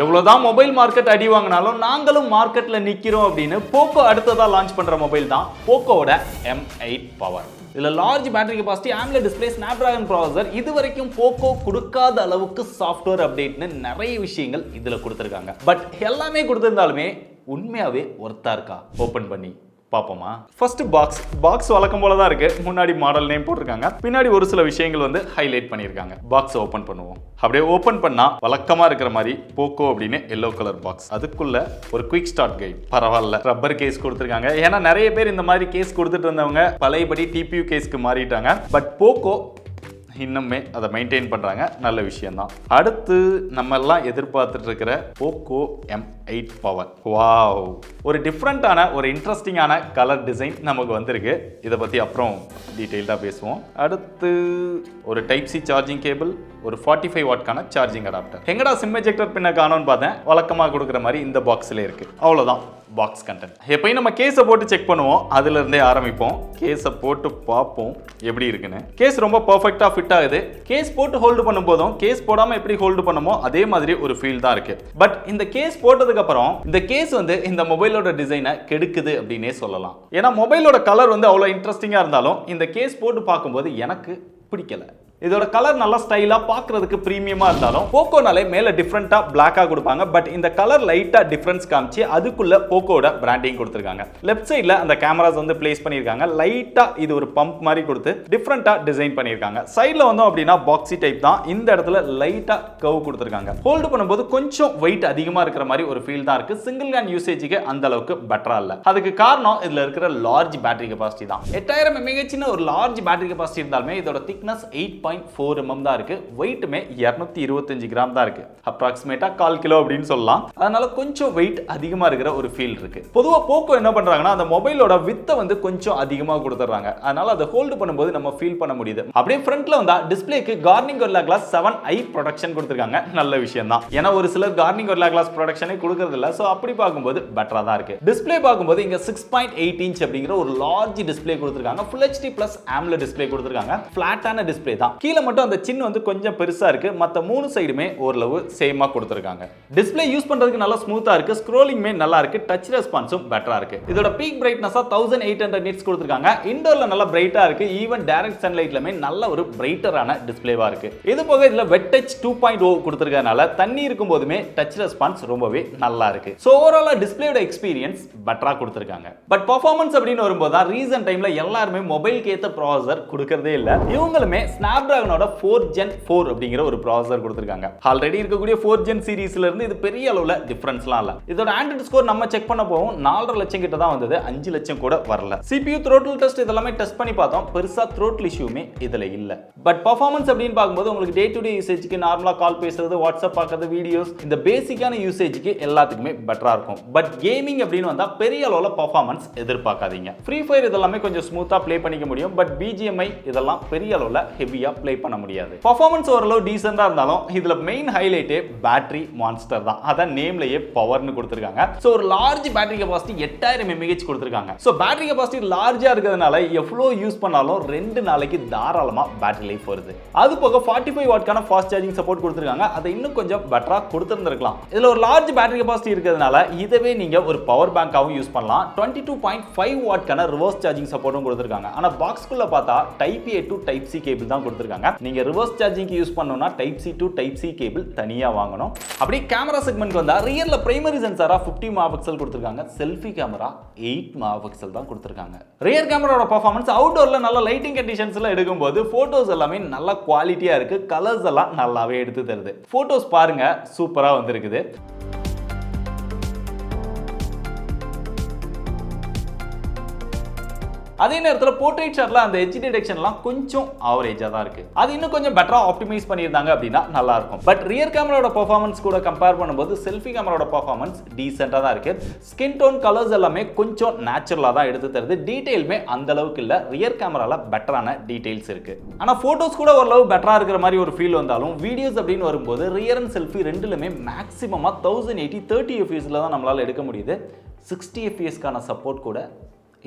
எவ்வளவுதான் mobile market அடி வாங்கினாலும் நாங்களும் மார்க்கெட்ல நிக்கிறோம் அப்படின்னு போக்கோ அடுத்ததா லான்ச் பண்ற மொபைல் தான் போக்கோவோட M8 பவர். இதுல large battery capacity, AMOLED display, Snapdragon processor, இது வரைக்கும் போக்கோ கொடுக்காத அளவுக்கு சாஃப்ட்வேர் அப்டேட்னு நிறைய விஷயங்கள் இதுல கொடுத்துருக்காங்க. பட் எல்லாமே கொடுத்திருந்தாலுமே உண்மையாவே ஒர்த்தா இருக்கா? ஓபன் பண்ணி பாப்போமா? ஃபர்ஸ்ட் பாக்ஸ் வழக்கம் போல தான் இருக்கு. முன்னாடி மாடல் நேம் போட்டிருக்காங்க, பின்னாடி ஒரு சில விஷயங்கள் வந்து ஹைலைட் பண்ணியிருக்காங்க. பாக்ஸ் ஓபன் பண்ணுவோம். அப்படியே ஓபன் பண்ணா வழக்கமா இருக்கிற மாதிரி போக்கோ அப்படின்னு எல்லோ கலர் பாக்ஸ், அதுக்குள்ள ஒரு குயிக் ஸ்டார்ட் கைட். பரவாயில்ல, ரப்பர் கேஸ் கொடுத்துருக்காங்க. ஏன்னா நிறைய பேர் இந்த மாதிரி கேஸ் கொடுத்துட்டு இருந்தவங்க பழையபடி TPU கேஸ்க்கு மாறிட்டாங்க. பட் போக்கோ இன்னுமே அதை மெயின்டைன் பண்றாங்க, நல்ல விஷயம் தான். அடுத்து நம்ம எல்லாம் எதிர்பார்த்துட்டு இருக்கிற போக்கோ M8 பவர். வாவ், ஒரு டிஃப்ரெண்டான ஒரு இன்ட்ரெஸ்டிங்கான கலர் டிசைன் நமக்கு வந்திருக்கு. இதை பத்தி அப்புறம் டீட்டெயில்டாக பேசுவோம். அடுத்து ஒரு டைப் சி சார்ஜிங் கேபிள், ஒரு 45 வாட்கான சார்ஜிங் அடாப்டர். எங்கடா சிம் எஜெக்டர் பின்ன காணோன்னு பார்த்தேன், வழக்கமாக கொடுக்குற மாதிரி இந்த பாக்ஸ்ல இருக்கு. அவ்வளோதான் பாக்ஸ் கண்டென்ட். எப்பயும் நம்ம கேஸை போட்டு செக் பண்ணுவோம், அதுல இருந்தே ஆரம்பிப்போம். கேஸை போட்டு பார்ப்போம் எப்படி இருக்குன்னு. கேஸ் ரொம்ப பர்ஃபெக்டா ஃபிட் ஆகுது. கேஸ் போட்டு ஹோல்டு பண்ணும் போதும் கேஸ் போடாம எப்படி ஹோல்டு பண்ணுமோ அதே மாதிரி ஒரு ஃபீல் தான் இருக்கு. பட் இந்த கேஸ் போட்டதுக்கு அப்புறம் இந்த கேஸ் வந்து இந்த மொபைலோட டிசைனை கெடுக்குது அப்படின்னே சொல்லலாம். ஏன்னா மொபைலோட கலர் வந்து அவ்வளோ இன்ட்ரெஸ்டிங்கா இருந்தாலும் இந்த கேஸ் போட்டு பார்க்கும்போது எனக்கு பிடிக்கல. இதோட கலர் நல்லா ஸ்டைலா பார்க்கிறதுக்கு பிரீமியமா இருந்தாலும் போக்கோனாலே மேல டிஃபரெண்டா பிளாக்கா கொடுப்பாங்க. பட் இந்த கலர் லைட்டா டிஃபரன்ஸ் காமிச்சு அதுக்குள்ள போக்கோட பிராண்டிங் கொடுத்திருக்காங்க. லெஃப்ட் சைடுல அந்த கேமராஸ் வந்து பிளேஸ் பண்ணிருக்காங்க. லைட்டா இது ஒரு பம்ப் மாதிரி கொடுத்து டிஃபரெண்டா டிசைன் பண்ணிருக்காங்க. சைடுல வந்தோம் அப்படின்னா பாக்ஸி டைப் தான். இந்த இடத்துல லைட்டா கர்வ் கொடுத்திருக்காங்க. ஹோல்ட் பண்ணும்போது கொஞ்சம் வெயிட் அதிகமா இருக்கிற மாதிரி ஒரு ஃபீல் தான் இருக்கு. சிங்கிள் ஹேண்ட் யூசேஜுக்கு அந்த அளவுக்கு பெட்டரா இல்ல. அதுக்கு காரணம் இதுல இருக்கிற லார்ஜ் பேட்டரி கெபாசிட்டி தான். 8000 mAh ஒரு லார்ஜ் பேட்டரி கெபாசிட்டி இருந்தாலுமே இதோட திக்னஸ் 8.4 mm தான் இருக்கு. வெயிட்டுமே 225 கிராம் தான் இருக்கு. அப்ராக்சிமேட்டா 1/4 கிலோ அப்படின்னு சொல்லலாம். அதனால கொஞ்சம் வெயிட் அதிகமா இருக்கிற ஒரு ஃபீல் இருக்கு. பொதுவா போக்கோ என்ன பண்றாங்கன்னா அந்த மொபைலோட வித்தை வந்து கொஞ்சம் அதிகமா கொடுத்துறாங்க. அதனால அதை ஹோல்ட் பண்ணும்போது நம்ம ஃபீல் பண்ண முடியுது. அப்படியே ஃப்ரண்ட்ல வந்தா டிஸ்ப்ளேக்கு Corning Gorilla glass 7i protection கொடுத்திருக்காங்க. நல்ல விஷயம் தான். ஏன்னா ஒரு சிலர் கார்னிங் கொரில்லா கிளாஸ் ப்ரொடெக்ஷனே கொடுக்கிறது இல்ல. சோ அப்படி பார்க்கும்போது பெட்டரா தான் இருக்கு. டிஸ்ப்ளே பார்க்கும்போது இங்க 6.8 இன்ச் அப்படிங்கிற ஒரு லார்ஜ் டிஸ்ப்ளே கொடுத்திருக்காங்க. Full HD plus AMOLED display கொடுத்திருக்காங்க. ஃபிளாட்டான டிஸ்ப்ளே தான். கீழ மட்டும் அந்த சின் வந்து கொஞ்சம் பெருசா இருக்கு. மத்த மூணு சைடுமே ஓரளவு சேமா கொடுத்திருக்காங்க. டிஸ்ப்ளே யூஸ் பண்றதுக்கு நல்லா ஸ்மூத்தா இருக்கு. ஸ்க்ரோலிங்மே நல்லா இருக்கு. டச் ரெஸ்பான்ஸும் பெட்டரா இருக்கு. இதோட பீக் பிரைட்னஸா 1800 நிட்ஸ் கொடுத்திருக்காங்க. இன்டோர்ல நல்லா பிரைட்டா இருக்கு. ஈவன் டைரக்ட் சன்லைட்லமே நல்ல ஒரு பிரைட்டரான டிஸ்ப்ளேவா இருக்கு. இது போக இதுல வெட் டச் 2.0 கொடுத்திருக்கனால தண்ணி இருக்கும் போதுமே டச் ரெஸ்பான்ஸ் ரொம்பவே நல்லா இருக்கு. சோ ஓவராலா டிஸ்ப்ளேயோட எக்ஸ்பீரியன்ஸ் பெட்டரா கொடுத்திருக்காங்க. பட் பெர்ஃபார்மன்ஸ் அப்படின்னு வரும்போது தான் ரீசன்ட் டைம்ல எல்லாரும் மொபைலுக்கு ஏத்த ப்ராசஸர் கொடுக்கறதே இல்ல. இவங்களுமே ஸ்னாப்டிராகனோட 4th Gen 4 அப்படிங்கிற ஒரு ப்ராசஸர் கொடுத்திருக்காங்க. ஆல்ரெடி இருக்கக்கூடிய 4th Gen சீரிஸ்ல இருந்து இது பெரிய அளவுல டிஃபரன்ஸ்லாம் இல்ல. இதோட ஆண்ட்ராய்டு ஸ்கோர் நம்ம செக் பண்ண போவோம் 4.5 லட்சம் கிட்ட தான் வந்தது. 5 லட்சம் கூட வரல. CPU throttle டெஸ்ட் இதெல்லாம் டெஸ்ட் பண்ணி பார்த்தோம். பெருசா throttle இஷ்யூமே இதுல இல்ல. பட் பெர்ஃபார்மன்ஸ் அப்படின்னு பார்க்கும்போது உங்களுக்கு டே டு டே யூசேஜ்க்கு நார்மலா கால் பேசுறது, வாட்ஸ்அப் பார்க்கிறது, வீடியோஸ், இந்த பேசிக்கான யூசேஜ்க்கு எல்லாத்துக்குமே பெட்டரா இருக்கும். பட் கேமிங் அப்படின்னு வந்தா பெரிய அளவுல பெர்ஃபார்மன்ஸ் எதிர்பார்க்காதீங்க. ஃப்ரீ ஃபயர் இதெல்லாம் கொஞ்சம் ஸ்மூத்தா ப்ளே பண்ணிக்க முடியும். பட் BGMI இதெல்லாம் பெரிய அளவுல ஹெவியா ப்ளே பண்ண முடியாது. பெர்ஃபார்மன்ஸ் ஓரளவு டீசென்ட்டா இருந்தாலும் இதுல மெயின் ஹைலைட்டே பேட்டரி மான்ஸ்டர் தான். அத நேம்லயே பவர்னு கொடுத்திருக்காங்க. சோ ஒரு லார்ஜ் பேட்டரி கெபாசிட்டி 8000 mAh கொடுத்திருக்காங்க. சோ பேட்டரி கெபாசிட்டி லார்ஜா இருக்கிறதுனால எவ்வளவு யூஸ் பண்ணாலும் 2 நாளைக்கு தாராளமா பேட்டரி லைஃப் வருது. அது போக 45 வாட்கான ஃபாஸ்ட் சார்ஜிங் சப்போர்ட் கொடுத்திருக்காங்க. அதை இன்னும் கொஞ்சம் பெட்டரா கொடுத்திருந்திருக்கலாம். இதுல ஒரு லார்ஜ் பேட்டரி கெபாசிட்டி இருக்கிறதுனால இதவே நீங்க ஒரு பவர் பேங்காவும் யூஸ் பண்ணலாம். 22.5 வாட்கான ரிவர்ஸ் சார்ஜிங் சப்போர்ட்டும் கொடுத்திருக்காங்க. ஆனா பாக்ஸ்க்குள்ள பார்த்தா type A to type C cable தான் கொடுத்திருக்காங்க. நீங்க ரிவர்ஸ் சார்ஜிங்க்கு யூஸ் பண்ணனும்னா type C to type C cable தனியா வாங்கணும். அப்படி கேமரா செக்மென்ட் வந்தா ரியர்ல பிரைமரி சென்சாரா 50 மெகாபிக்சல் கொடுத்திருக்காங்க. செல்ஃபி கேமரா 8 மெகாபிக்சல் தான் கொடுத்திருக்காங்க. ரியர் கேமராவோட பெர்ஃபார்மன்ஸ் அவுட்டோர்ல நல்ல லைட்டிங் கண்டிஷன்ஸ்ல எடுக்கும்போது போட்டோஸ் எல்லாமே நல்ல குவாலிட்டியா இருக்கு. கலர்ஸ் எல்லாம் நல்லாவே எடுத்து தருது. போட்டோஸ் பாருங்க, சூப்பரா வந்திருக்குது. அதே நேரத்தில் போர்ட்ரேட் ஷாட்ல அந்த எட்ஜ் டிடெக்ஷன்லாம் கொஞ்சம் ஆவரேஜா தான் இருக்கு. அது இன்னும் கொஞ்சம் பெட்டரா ஆப்டிமைஸ் பண்ணியிருந்தாங்க அப்படின்னா நல்லா இருக்கும். பட் ரியர் கேமராவோட பெர்ஃபார்மன்ஸ் கூட கம்பேர் பண்ணும்போது செல்ஃபி கேமராவோட பெர்ஃபார்மன்ஸ் டீசென்ட்டா தான் இருக்கு. ஸ்கின் டோன் கலர்ஸ் எல்லாமே கொஞ்சம் நேச்சுரலா தான் எடுத்து தருது. டீடைல்மே அந்த அளவுக்கு இல்ல. ரியர் கேமரால பெட்டரான டீடைல்ஸ் இருக்கு. ஆனா போட்டோஸ் கூட ஓரளவு பெட்டரா இருக்கிற மாதிரி ஒரு ஃபீல் வந்தாலும் வீடியோஸ் அப்படின்னு வரும்போது ரியர் அண்ட் செல்ஃபி ரெண்டுலயுமே மேக்ஸிமமா 1080 30 fps தான் நம்மளால எடுக்க முடியுது. 60 fps சப்போர்ட் கூட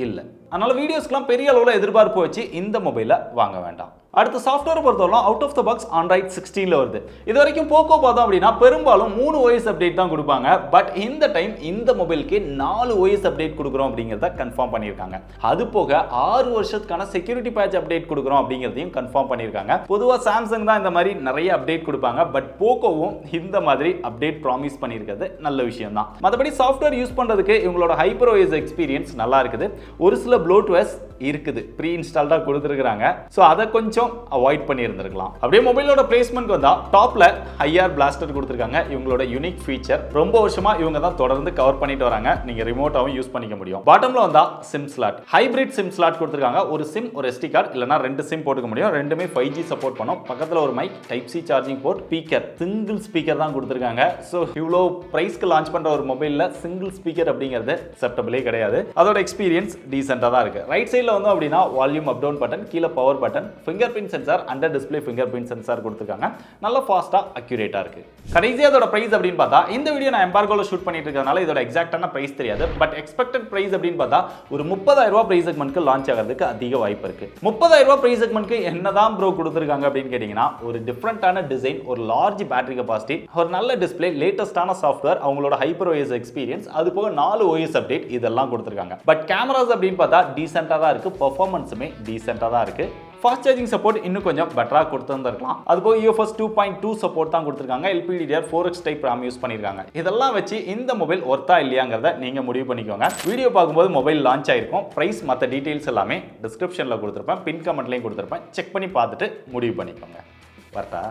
இல்ல. அதனால வீடியோஸ்க்குலாம் பெரிய அளவுல எதிர்பார்ப்பு வச்சு இந்த மொபைலை வாங்க வேண்டாம். அடுத்து சாஃப்ட்வேர் பொறுத்தவரை out of the box Android 16ல வருது. இது வரைக்கும் போக்கோ பார்த்தோம் அப்படின்னா பெரும்பாலும் 3 OS அப்டேட் தான் கொடுப்பாங்க. பட் இந்த டைம் இந்த மொபைலுக்கு 4 OS அப்டேட் கொடுக்குறோம் அப்படிங்கிறத கன்ஃபார்ம் பண்ணியிருக்காங்க. அது போக 6 வருஷத்துக்கான செக்யூரிட்டி பேட்ச் அப்டேட் கொடுக்குறோம் அப்படிங்கிறதையும் கன்ஃபார்ம் பண்ணியிருக்காங்க. பொதுவாக சாம்சங் தான் இந்த மாதிரி நிறைய அப்டேட் கொடுப்பாங்க. பட் போக்கோவும் இந்த மாதிரி அப்டேட் ப்ராமிஸ் பண்ணியிருக்கிறது நல்ல விஷயம் தான். மற்றபடி சாஃப்ட்வேர் யூஸ் பண்ணுறதுக்கு இவங்களோட ஹைப்பர் OS எக்ஸ்பீரியன்ஸ் நல்லா இருக்குது. ஒரு சில ப்ளோட்வேர்ஸ் இருக்குது, ப்ரீ இன்ஸ்டால்டாக கொடுத்துருக்காங்க. ஸோ அதை கொஞ்சம் அவாய்ட் பண்ணியிருந்திருக்கலாம். அப்படியே மொபைலோட பிளேஸ்மெண்ட் வந்தா டாப்ல ஐஆர் பிளாஸ்டர் கொடுத்துருக்காங்க. இவங்களோட யூனிக் ஃபீச்சர் ரொம்ப வருஷமா இவங்க தான் தொடர்ந்து கவர் பண்ணிட்டு வராங்க. நீங்க ரிமோட்டாவும் யூஸ் பண்ணிக்க முடியும். பாட்டம்ல வந்தா sim slot, hybrid sim slot கொடுத்துருக்காங்க. ஒரு சிம் ஒரு SD கார்டு இல்லைனா 2 சிம் போட்டுக்க முடியும். ரெண்டுமே 5G சப்போர்ட் பண்ணும். பக்கத்தில் ஒரு mic, type C charging port, speaker, single speaker தான் கொடுத்துருக்காங்க. ஸோ இவ்வளோ பிரைஸ்க்கு லான்ச் பண்ற ஒரு மொபைலில் சிங்கிள் ஸ்பீக்கர் அப்படிங்கிறது அக்செப்டபிளே கிடையாது. அதோட எக்ஸ்பீரியன்ஸ் டீசெண்டாக தான் இருக்கு. ரைட் சைடில் வந்து அப்படின்னா வால்யூம் அப் டவுன் பட்டன், கீழே power button, finger print sensor, under display finger print sensor கொடுத்துருக்காங்க. நல்ல ஃபாஸ்டா அக்யூரேட்டா இருக்கு. கடைசியா அதோட பிரைஸ் அப்படின்னு பார்த்தா இந்த வீடியோ நான் எம்பார்கோல ஷூட் பண்ணிட்டு இருக்கறனால இதோட எக்ஸாக்ட்டான பிரைஸ் தெரியாது. பட் எக்ஸ்பெக்டட் பிரைஸ் அப்படின்னு பார்த்தா ஒரு 30,000 ரூபாய் பிரைஸ் செக்மெண்ட்க்கு லான்ச் ஆகிறதுக்கு அதிக வாய்ப்பு இருக்கு. 30,000 ரூபாய் பிரைஸ் செக்மெண்ட்க்கு என்னதான் ப்ரோ கொடுத்துருக்காங்க அப்படின்னு கேட்டீங்கன்னா ஒரு டிஃபரெண்டான டிசைன், ஒரு லார்ஜ் பேட்டரி கெபாசிட்டி, ஒரு நல்ல டிஸ்பிளே, லேட்டஸ்டான சாஃப்ட்வேர், அவங்களோட ஹைப்பர் OS எக்ஸ்பீரியன்ஸ், அது போக 4 OS அப்டேட் இதெல்லாம் கொடுத்துருக்காங்க. பட் கேமராஸ் அப்படின்னு பார்த்தா டீசெண்டா தான் இருக்கு. பெர்ஃபார்மன்ஸுமே டீசெண்டா தான் இருக்கு. ஃபாஸ்ட் சார்ஜிங் சப்போர்ட் இன்னும் கொஞ்சம் பெட்டராக கொடுத்துருந்துருக்கலாம். அது போக UFS 2.2 சப்போர்ட் தான் கொடுத்துருக்காங்க. LPDDR4X டைப் RAM யூஸ் பண்ணியிருக்காங்க. இதெல்லாம் வச்சு இந்த மொபைல் ஒர்த்தா இல்லையாங்கிறத நீங்க முடிவு பண்ணிக்கோங்க. வீடியோ பார்க்கும்போது மொபைல் லான்ச் ஆயிருக்கும். பிரைஸ் மற்ற டீடைல்ஸ் எல்லாமே டிஸ்கிரிப்ஷனில் கொடுத்துருப்பேன், பின் கமெண்ட்லையும் கொடுத்துருப்பேன். செக் பண்ணி பார்த்துட்டு முடிவு பண்ணிக்கோங்க. வரட்டா?